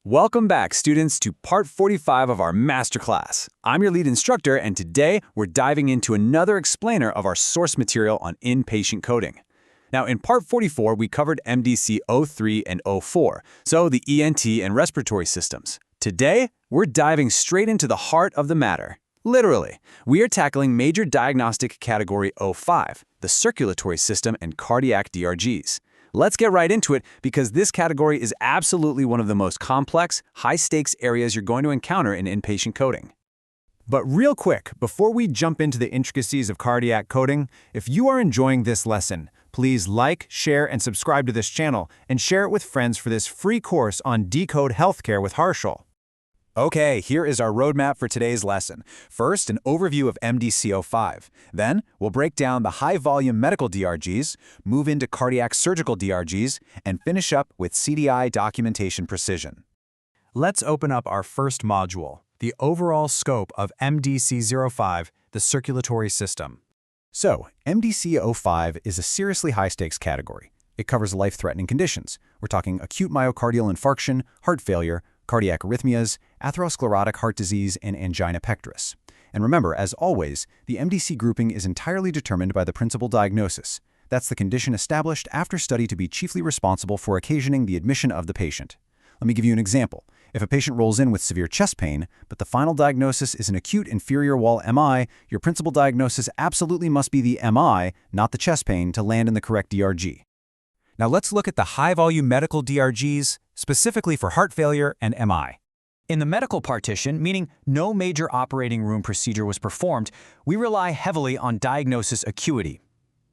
Welcome back, students, to part 45 of our masterclass. I'm your lead instructor, and today we're diving into another explainer of our source material on inpatient coding. Now, in part 44, we covered MDC 03 and 04, so the ENT and respiratory systems. Today, we're diving straight into the heart of the matter. Literally, we are tackling major diagnostic category 05, the circulatory system and cardiac DRGs. Let's get right into it because this category is absolutely one of the most complex, high-stakes areas you're going to encounter in inpatient coding. But real quick, before we jump into the intricacies of cardiac coding, if you are enjoying this lesson, please like, share, and subscribe to this channel and share it with friends for this free course on Decode Healthcare with Harshal. Okay, here is our roadmap for today's lesson. First, an overview of MDC 05. Then, we'll break down the high-volume medical DRGs, move into cardiac surgical DRGs, and finish up with CDI documentation precision. Let's open up our first module, the overall scope of MDC 05, the circulatory system. So, MDC 05 is a seriously high-stakes category. It covers life-threatening conditions. We're talking acute myocardial infarction, heart failure, cardiac arrhythmias, atherosclerotic heart disease, and angina pectoris. And remember, as always, the MDC grouping is entirely determined by the principal diagnosis. That's the condition established after study to be chiefly responsible for occasioning the admission of the patient. Let me give you an example. If a patient rolls in with severe chest pain, but the final diagnosis is an acute inferior wall MI, your principal diagnosis absolutely must be the MI, not the chest pain, to land in the correct DRG. Now let's look at the high-volume medical DRGs, specifically for heart failure and MI. In the medical partition, meaning no major operating room procedure was performed, we rely heavily on diagnosis acuity.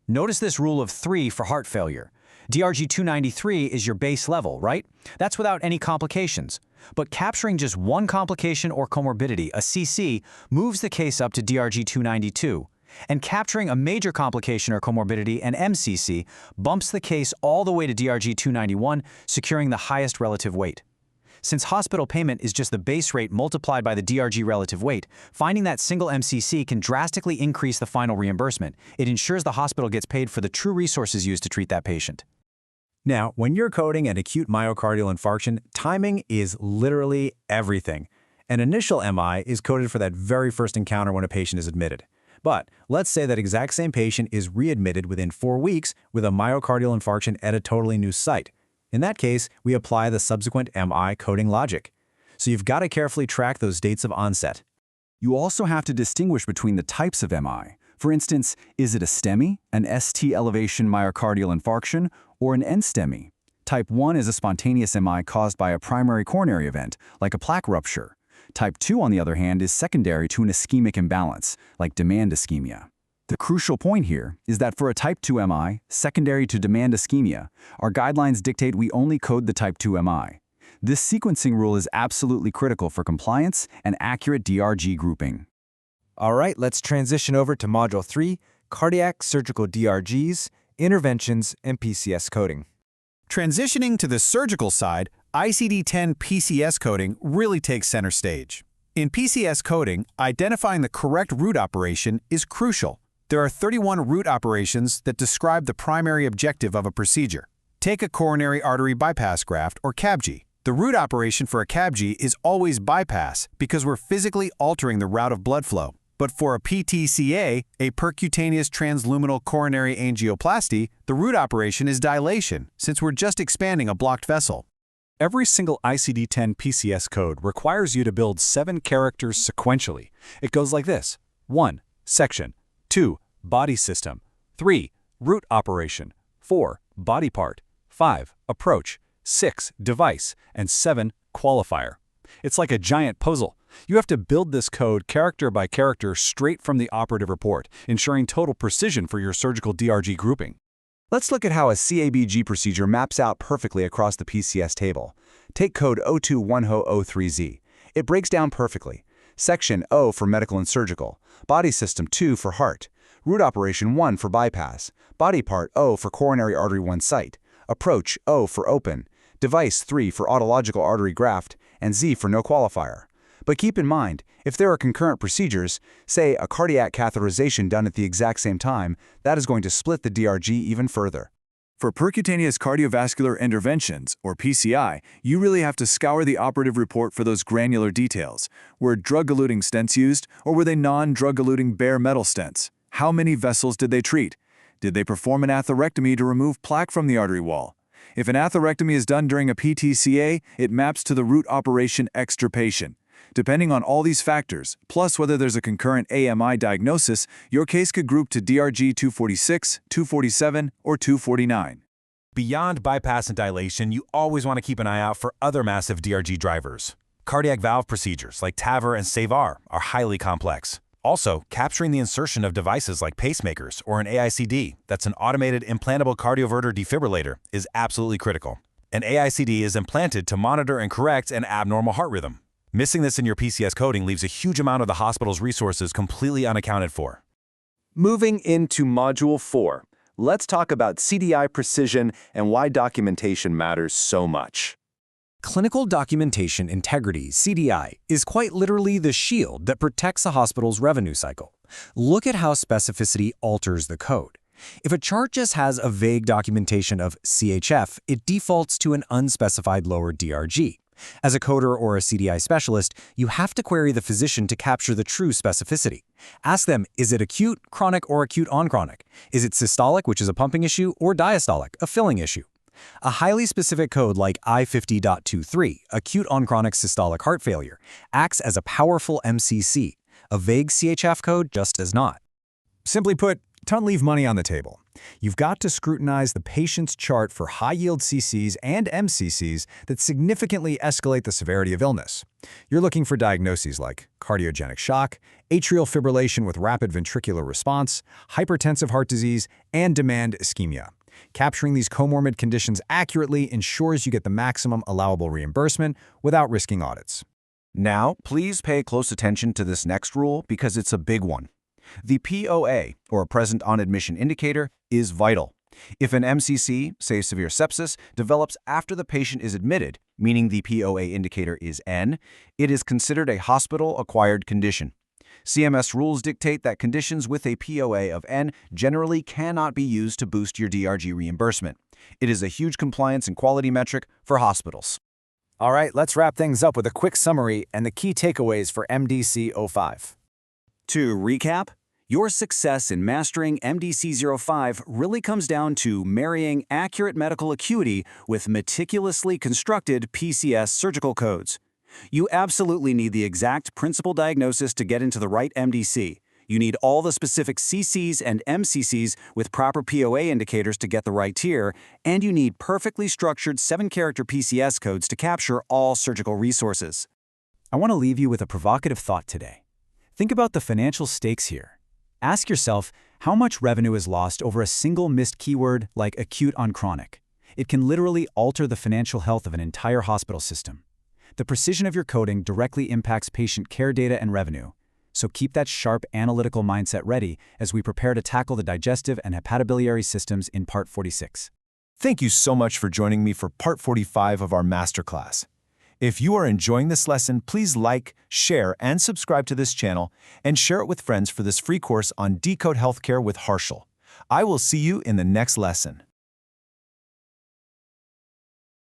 Notice this rule of 3 for heart failure. DRG 293 is your base level, right? That's without any complications. But capturing just one complication or comorbidity, a CC, moves the case up to DRG 292. And capturing a major complication or comorbidity, an MCC, bumps the case all the way to DRG 291, securing the highest relative weight. Since hospital payment is just the base rate multiplied by the DRG relative weight, finding that single MCC can drastically increase the final reimbursement. It ensures the hospital gets paid for the true resources used to treat that patient. Now, when you're coding an acute myocardial infarction, timing is literally everything. An initial MI is coded for that very first encounter when a patient is admitted. But let's say that exact same patient is readmitted within 4 weeks with a myocardial infarction at a totally new site. In that case, we apply the subsequent MI coding logic. So you've got to carefully track those dates of onset. You also have to distinguish between the types of MI. For instance, is it a STEMI, an ST elevation myocardial infarction, or an NSTEMI? Type 1 is a spontaneous MI caused by a primary coronary event, like a plaque rupture. Type 2, on the other hand, is secondary to an ischemic imbalance, like demand ischemia. The crucial point here is that for a Type 2 MI, secondary to demand ischemia, our guidelines dictate we only code the Type 2 MI. This sequencing rule is absolutely critical for compliance and accurate DRG grouping. All right, let's transition over to Module 3, Cardiac Surgical DRGs, Interventions, and PCS Coding. Transitioning to the surgical side, ICD-10 PCS coding really takes center stage. In PCS coding, identifying the correct root operation is crucial. There are 31 root operations that describe the primary objective of a procedure. Take a coronary artery bypass graft, or CABG. The root operation for a CABG is always bypass because we're physically altering the route of blood flow. But for a PTCA, a percutaneous transluminal coronary angioplasty, the root operation is dilation, since we're just expanding a blocked vessel. Every single ICD-10 PCS code requires you to build 7 characters sequentially. It goes like this: 1. Section. 2. Body system. 3. Root operation. 4. Body part. 5. Approach. 6. Device. And 7. Qualifier. It's like a giant puzzle. You have to build this code character by character straight from the operative report, ensuring total precision for your surgical DRG grouping. Let's look at how a CABG procedure maps out perfectly across the PCS table. Take code 021003Z. It breaks down perfectly. Section O for medical and surgical, body system 2 for heart, root operation 1 for bypass, body part O for coronary artery 1 site, approach O for open, device 3 for autological artery graft, and Z for no qualifier. But keep in mind, if there are concurrent procedures, say a cardiac catheterization done at the exact same time, that is going to split the DRG even further. For percutaneous cardiovascular interventions, or PCI, you really have to scour the operative report for those granular details. Were drug-eluting stents used, or were they non-drug-eluting bare metal stents? How many vessels did they treat? Did they perform an atherectomy to remove plaque from the artery wall? If an atherectomy is done during a PTCA, it maps to the root operation extirpation. Depending on all these factors, plus whether there's a concurrent AMI diagnosis, your case could group to DRG 246, 247, or 249. Beyond bypass and dilation, you always want to keep an eye out for other massive DRG drivers. Cardiac valve procedures like TAVR and SAVR are highly complex. Also, capturing the insertion of devices like pacemakers or an AICD, that's an automated implantable cardioverter defibrillator, is absolutely critical. An AICD is implanted to monitor and correct an abnormal heart rhythm. Missing this in your PCS coding leaves a huge amount of the hospital's resources completely unaccounted for. Moving into Module 4, let's talk about CDI precision and why documentation matters so much. Clinical Documentation Integrity, CDI, is quite literally the shield that protects a hospital's revenue cycle. Look at how specificity alters the code. If a chart just has a vague documentation of CHF, it defaults to an unspecified lower DRG. As a coder or a CDI specialist, you have to query the physician to capture the true specificity. Ask them, is it acute, chronic, or acute on chronic? Is it systolic, which is a pumping issue, or diastolic, a filling issue? A highly specific code like I50.23, acute on chronic systolic heart failure, acts as a powerful MCC. A vague CHF code just does not. Simply put, don't leave money on the table. You've got to scrutinize the patient's chart for high-yield CCs and MCCs that significantly escalate the severity of illness. You're looking for diagnoses like cardiogenic shock, atrial fibrillation with rapid ventricular response, hypertensive heart disease, and demand ischemia. Capturing these comorbid conditions accurately ensures you get the maximum allowable reimbursement without risking audits. Now, please pay close attention to this next rule because it's a big one. The POA, or present on admission indicator, is vital. If an MCC, say severe sepsis, develops after the patient is admitted, meaning the POA indicator is N, it is considered a hospital-acquired condition. CMS rules dictate that conditions with a POA of N generally cannot be used to boost your DRG reimbursement. It is a huge compliance and quality metric for hospitals. All right, let's wrap things up with a quick summary and the key takeaways for MDC 05. To recap, your success in mastering MDC 05 really comes down to marrying accurate medical acuity with meticulously constructed PCS surgical codes. You absolutely need the exact principal diagnosis to get into the right MDC. You need all the specific CCs and MCCs with proper POA indicators to get the right tier, and you need perfectly structured 7-character PCS codes to capture all surgical resources. I want to leave you with a provocative thought today. Think about the financial stakes here. Ask yourself how much revenue is lost over a single missed keyword like acute on chronic. It can literally alter the financial health of an entire hospital system. The precision of your coding directly impacts patient care data and revenue. So keep that sharp analytical mindset ready as we prepare to tackle the digestive and hepatobiliary systems in Part 46. Thank you so much for joining me for Part 45 of our masterclass. If you are enjoying this lesson, please like, share, and subscribe to this channel, and share it with friends for this free course on Decode Healthcare with Harshal. I will see you in the next lesson.